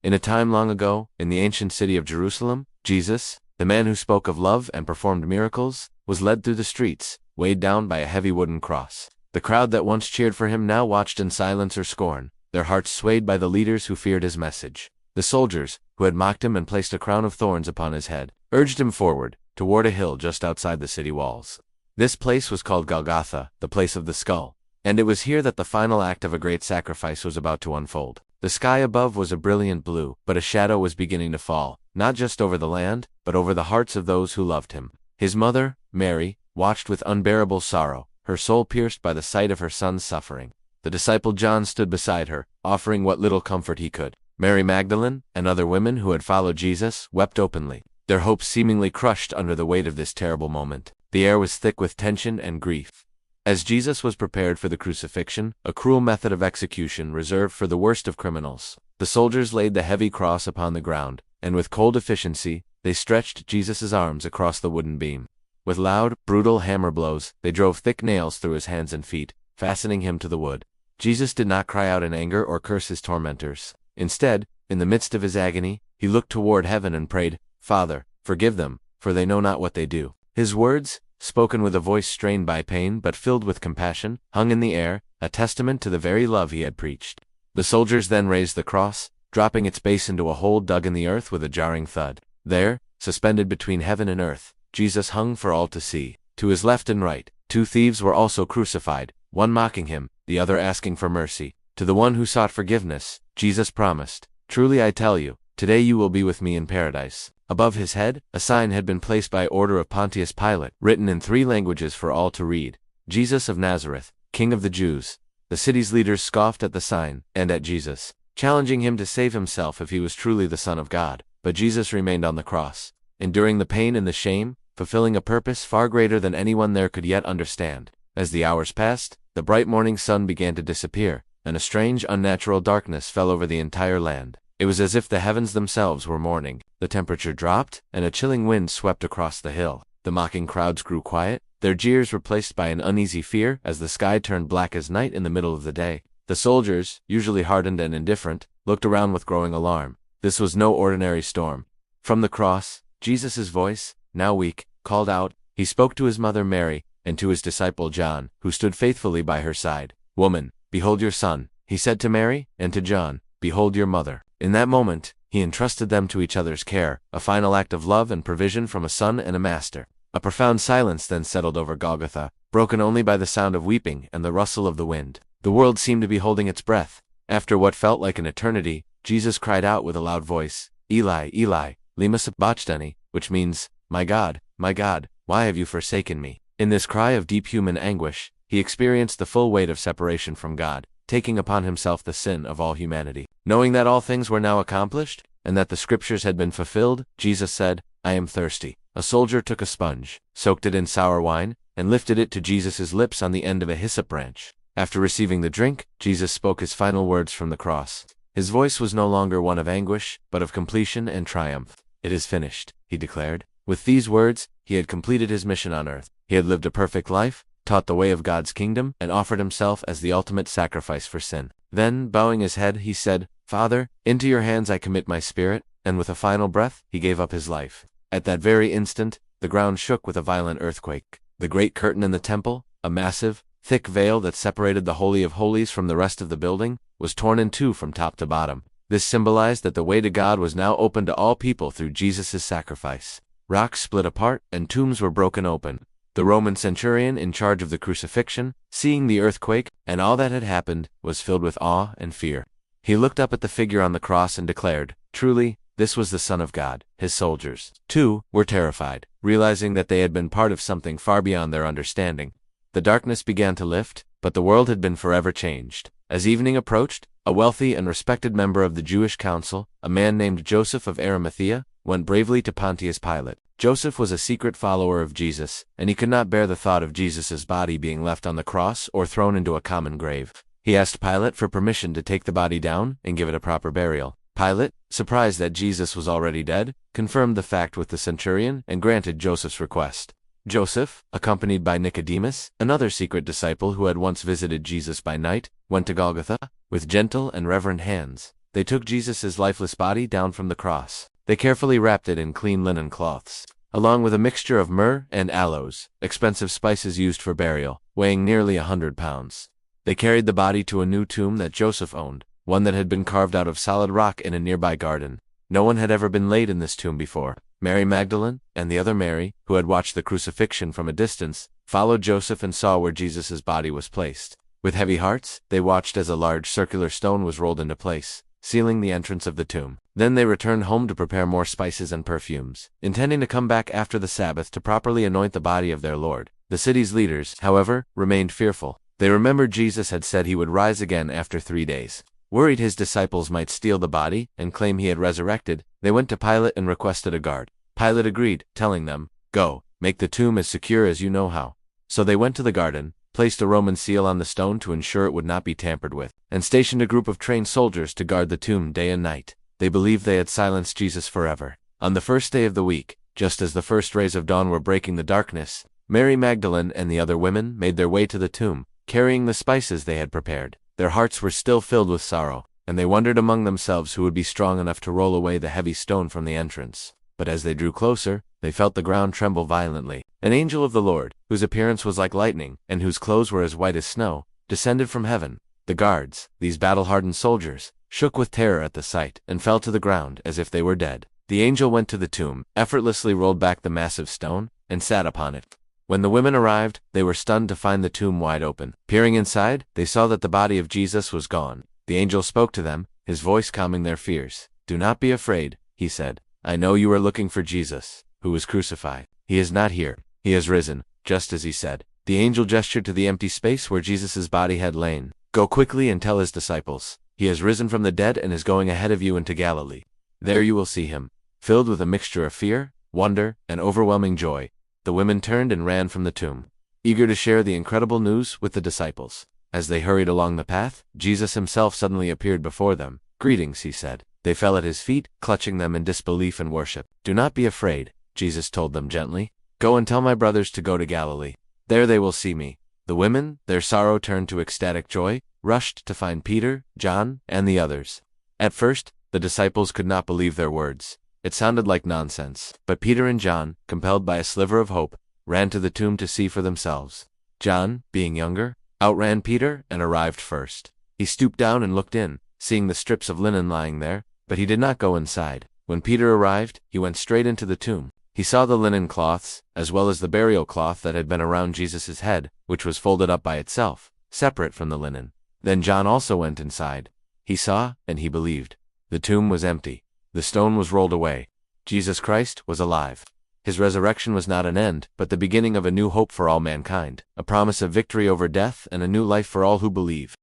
In a time long ago, in the ancient city of Jerusalem, Jesus, the man who spoke of love and performed miracles, was led through the streets, weighed down by a heavy wooden cross. The crowd that once cheered for him now watched in silence or scorn, their hearts swayed by the leaders who feared his message. The soldiers, who had mocked him and placed a crown of thorns upon his head, urged him forward, toward a hill just outside the city walls. This place was called Golgotha, the place of the skull, and it was here that the final act of a great sacrifice was about to unfold. The sky above was a brilliant blue, but a shadow was beginning to fall, not just over the land, but over the hearts of those who loved him. His mother, Mary, watched with unbearable sorrow, her soul pierced by the sight of her son's suffering. The disciple John stood beside her, offering what little comfort he could. Mary Magdalene, and other women who had followed Jesus, wept openly, their hopes seemingly crushed under the weight of this terrible moment. The air was thick with tension and grief. As Jesus was prepared for the crucifixion, a cruel method of execution reserved for the worst of criminals, the soldiers laid the heavy cross upon the ground, and with cold efficiency, they stretched Jesus' arms across the wooden beam. With loud, brutal hammer blows, they drove thick nails through his hands and feet, fastening him to the wood. Jesus did not cry out in anger or curse his tormentors. Instead, in the midst of his agony, he looked toward heaven and prayed, "Father, forgive them, for they know not what they do." His words, spoken with a voice strained by pain but filled with compassion, hung in the air, a testament to the very love he had preached. The soldiers then raised the cross, dropping its base into a hole dug in the earth with a jarring thud. There, suspended between heaven and earth, Jesus hung for all to see. To his left and right, two thieves were also crucified, one mocking him, the other asking for mercy. To the one who sought forgiveness, Jesus promised, "Truly I tell you, today you will be with me in paradise." Above his head, a sign had been placed by order of Pontius Pilate, written in 3 languages for all to read: Jesus of Nazareth, King of the Jews. The city's leaders scoffed at the sign, and at Jesus, challenging him to save himself if he was truly the Son of God. But Jesus remained on the cross, enduring the pain and the shame, fulfilling a purpose far greater than anyone there could yet understand. As the hours passed, the bright morning sun began to disappear, and a strange, unnatural darkness fell over the entire land. It was as if the heavens themselves were mourning. The temperature dropped, and a chilling wind swept across the hill. The mocking crowds grew quiet, their jeers replaced by an uneasy fear as the sky turned black as night in the middle of the day. The soldiers, usually hardened and indifferent, looked around with growing alarm. This was no ordinary storm. From the cross, Jesus' voice, now weak, called out. He spoke to his mother Mary, and to his disciple John, who stood faithfully by her side. "Woman, behold your son," he said to Mary, and to John, "Behold your mother." In that moment, he entrusted them to each other's care, a final act of love and provision from a son and a master. A profound silence then settled over Golgotha, broken only by the sound of weeping and the rustle of the wind. The world seemed to be holding its breath. After what felt like an eternity, Jesus cried out with a loud voice, "Eli, Eli, lema sabachthani," which means, my God, why have you forsaken me?" In this cry of deep human anguish, he experienced the full weight of separation from God, taking upon himself the sin of all humanity. Knowing that all things were now accomplished, and that the scriptures had been fulfilled, Jesus said, "I am thirsty." A soldier took a sponge, soaked it in sour wine, and lifted it to Jesus' lips on the end of a hyssop branch. After receiving the drink, Jesus spoke his final words from the cross. His voice was no longer one of anguish, but of completion and triumph. "It is finished," he declared. With these words, he had completed his mission on earth. He had lived a perfect life, taught the way of God's kingdom, and offered himself as the ultimate sacrifice for sin. Then, bowing his head, he said, "Father, into your hands I commit my spirit," and with a final breath, he gave up his life. At that very instant, the ground shook with a violent earthquake. The great curtain in the temple, a massive, thick veil that separated the Holy of Holies from the rest of the building, was torn in two from top to bottom. This symbolized that the way to God was now open to all people through Jesus' sacrifice. Rocks split apart, and tombs were broken open. The Roman centurion in charge of the crucifixion, seeing the earthquake and all that had happened, was filled with awe and fear. He looked up at the figure on the cross and declared, "Truly, this was the Son of God." His soldiers, too, were terrified, realizing that they had been part of something far beyond their understanding. The darkness began to lift, but the world had been forever changed. As evening approached, a wealthy and respected member of the Jewish council, a man named Joseph of Arimathea, went bravely to Pontius Pilate. Joseph was a secret follower of Jesus, and he could not bear the thought of Jesus' body being left on the cross or thrown into a common grave. He asked Pilate for permission to take the body down and give it a proper burial. Pilate, surprised that Jesus was already dead, confirmed the fact with the centurion and granted Joseph's request. Joseph, accompanied by Nicodemus, another secret disciple who had once visited Jesus by night, went to Golgotha. With gentle and reverent hands, they took Jesus' lifeless body down from the cross. They carefully wrapped it in clean linen cloths, along with a mixture of myrrh and aloes, expensive spices used for burial, weighing nearly 100 pounds. They carried the body to a new tomb that Joseph owned, one that had been carved out of solid rock in a nearby garden. No one had ever been laid in this tomb before. Mary Magdalene, and the other Mary, who had watched the crucifixion from a distance, followed Joseph and saw where Jesus' body was placed. With heavy hearts, they watched as a large circular stone was rolled into place, sealing the entrance of the tomb. Then they returned home to prepare more spices and perfumes, intending to come back after the Sabbath to properly anoint the body of their Lord. The city's leaders, however, remained fearful. They remembered Jesus had said he would rise again after 3 days. Worried his disciples might steal the body and claim he had resurrected, they went to Pilate and requested a guard. Pilate agreed, telling them, "Go, make the tomb as secure as you know how." So they went to the garden, placed a Roman seal on the stone to ensure it would not be tampered with, and stationed a group of trained soldiers to guard the tomb day and night. They believed they had silenced Jesus forever. On the first day of the week, just as the first rays of dawn were breaking the darkness, Mary Magdalene and the other women made their way to the tomb, carrying the spices they had prepared. Their hearts were still filled with sorrow, and they wondered among themselves who would be strong enough to roll away the heavy stone from the entrance. But as they drew closer, they felt the ground tremble violently. An angel of the Lord, whose appearance was like lightning, and whose clothes were as white as snow, descended from heaven. The guards, these battle-hardened soldiers, shook with terror at the sight, and fell to the ground as if they were dead. The angel went to the tomb, effortlessly rolled back the massive stone, and sat upon it. When the women arrived, they were stunned to find the tomb wide open. Peering inside, they saw that the body of Jesus was gone. The angel spoke to them, his voice calming their fears. "Do not be afraid," he said. "I know you are looking for Jesus, who was crucified. He is not here. He has risen, just as he said." The angel gestured to the empty space where Jesus' body had lain. "Go quickly and tell his disciples, he has risen from the dead and is going ahead of you into Galilee. There you will see him." Filled with a mixture of fear, wonder, and overwhelming joy, the women turned and ran from the tomb, eager to share the incredible news with the disciples. As they hurried along the path, Jesus himself suddenly appeared before them. "Greetings," he said. They fell at his feet, clutching them in disbelief and worship. "Do not be afraid," Jesus told them gently. "Go and tell my brothers to go to Galilee. There they will see me." The women, their sorrow turned to ecstatic joy, rushed to find Peter, John, and the others. At first, the disciples could not believe their words. It sounded like nonsense. But Peter and John, compelled by a sliver of hope, ran to the tomb to see for themselves. John, being younger, outran Peter and arrived first. He stooped down and looked in, seeing the strips of linen lying there, but he did not go inside. When Peter arrived, he went straight into the tomb. He saw the linen cloths, as well as the burial cloth that had been around Jesus' head, which was folded up by itself, separate from the linen. Then John also went inside. He saw, and he believed. The tomb was empty. The stone was rolled away. Jesus Christ was alive. His resurrection was not an end, but the beginning of a new hope for all mankind, a promise of victory over death and a new life for all who believe.